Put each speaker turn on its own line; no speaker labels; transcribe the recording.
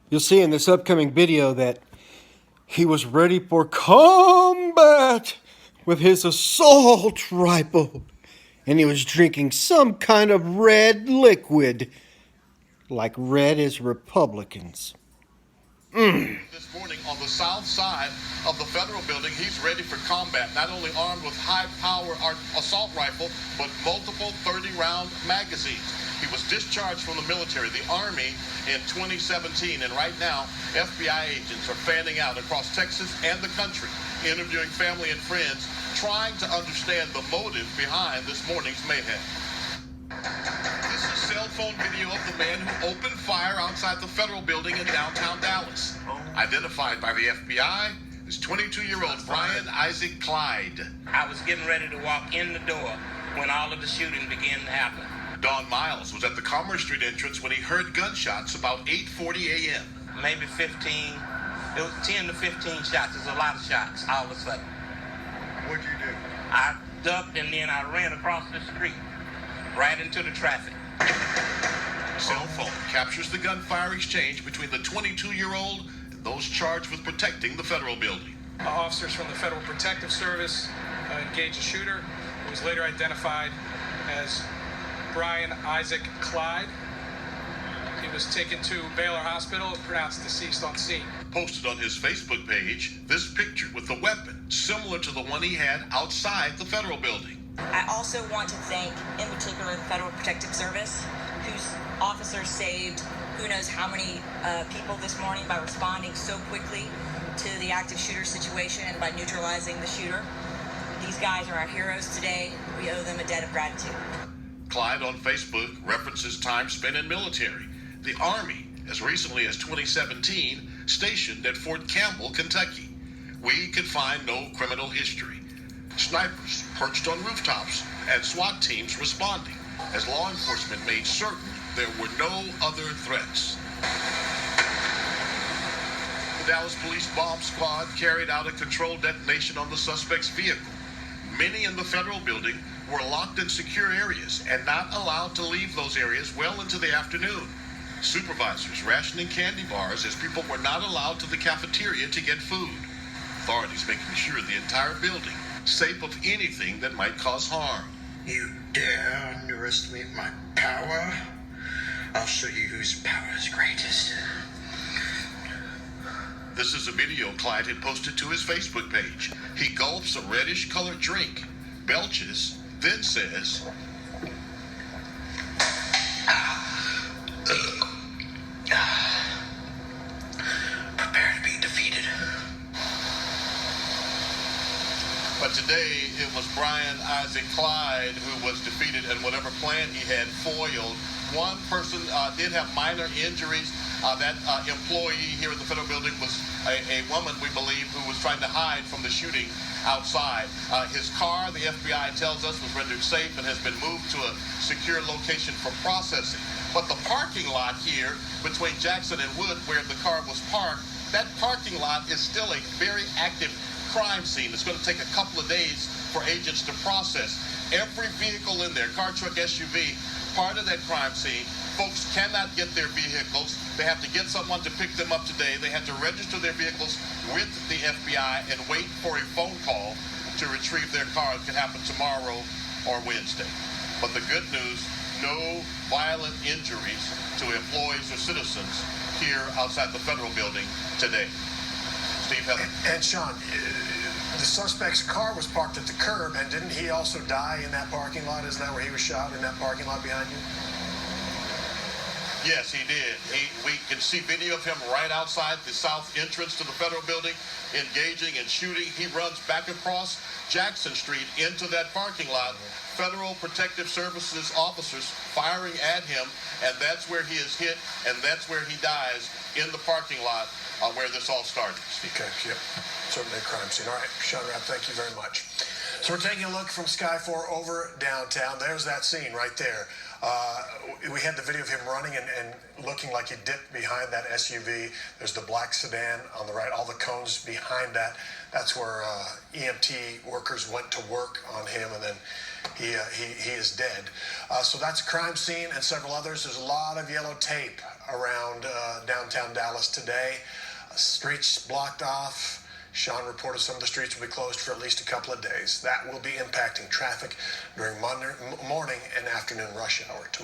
You'll see in this upcoming video that he was ready for combat with his assault rifle. And he was drinking some kind of red liquid. Like red as Republicans.
This morning on the south side of the federal building, he's ready for combat, not only armed with high-power assault rifle, but multiple 30-round magazines. He was discharged from the military, the Army, in 2017, and right now, FBI agents are fanning out across Texas and the country, interviewing family and friends, trying to understand the motive behind this morning's mayhem. This is cell phone video of the man who opened fire outside the federal building in downtown Dallas. Identified by the FBI as 22-year-old Brian Isaac Clyde.
I was getting ready to walk in the door when all of the shooting began to happen.
Don Miles was at the Commerce Street entrance when he heard gunshots about 8:40 a.m.
Maybe 15, it was 10 to 15 shots. There's a lot of shots all of a sudden.
What'd you do?
I ducked and then I ran across the street, right into the traffic.
Cell phone captures the gunfire exchange between the 22-year-old and those charged with protecting the federal building.
Officers from the Federal Protective Service engaged a shooter who was later identified as Brian Isaac Clyde. He was taken to Baylor Hospital and pronounced deceased on scene.
Posted on his Facebook page, this picture with the weapon similar to the one he had outside the federal building.
I also want to thank, in particular, the Federal Protective Service, whose officers saved who knows how many people this morning by responding so quickly to the active shooter situation and by neutralizing the shooter. These guys are our heroes today. We owe them a debt of gratitude.
Clyde on Facebook references time spent in military. The Army, as recently as 2017, stationed at Fort Campbell, Kentucky. We could find no criminal history. Snipers perched on rooftops and SWAT teams responding as law enforcement made certain there were no other threats. The Dallas Police Bomb Squad carried out a controlled detonation on the suspect's vehicle. Many in the federal building were locked in secure areas and not allowed to leave those areas well into the afternoon. Supervisors rationing candy bars as people were not allowed to the cafeteria to get food. Authorities making sure the entire building safe of anything that might cause harm.
You dare underestimate my power? I'll show you whose power is greatest.
This is a video Clyde had posted to his Facebook page. He gulps a reddish-colored drink, belches, then says,
prepare to be defeated.
But today, it was Brian Isaac Clyde who was defeated, and whatever plan he had foiled. One person did have minor injuries. That employee here in the federal building was a woman, we believe, who was trying to hide from the shooting outside. His car, the FBI tells us, was rendered safe and has been moved to a secure location for processing. But the parking lot here between Jackson and Wood, where the car was parked, that parking lot is still a very active crime scene. It's going to take a couple of days for agents to process every vehicle in there, car, truck, SUV, part of that crime scene. Folks cannot get their vehicles. They have to get someone to pick them up today. They have to register their vehicles with the FBI and wait for a phone call to retrieve their car. It could happen tomorrow or Wednesday. But the good news, no violent injuries to employees or citizens here outside the federal building today. Steve Heather.
And Sean, the suspect's car was parked at the curb, and didn't he also die in that parking lot? Isn't that where he was shot, in that parking lot behind you?
Yes, he did. We can see video of him right outside the south entrance to the federal building, engaging and shooting. He runs back across Jackson Street into that parking lot. Federal Protective Services officers firing at him, and that's where he is hit, and that's where he dies, in the parking lot where this all started.
Okay, yep. Certainly a crime scene. All right, Sean Rapp, thank you very much. So we're taking a look from Sky 4 over downtown. There's that scene right there. We had the video of him running and looking like he dipped behind that SUV. There's the black sedan on the right, all the cones behind that. That's where EMT workers went to work on him, and then he is dead. So that's a crime scene and several others. There's a lot of yellow tape around downtown Dallas today. Streets blocked off. Sean reported some of the streets will be closed for at least a couple of days. That will be impacting traffic during morning and afternoon rush hour tomorrow.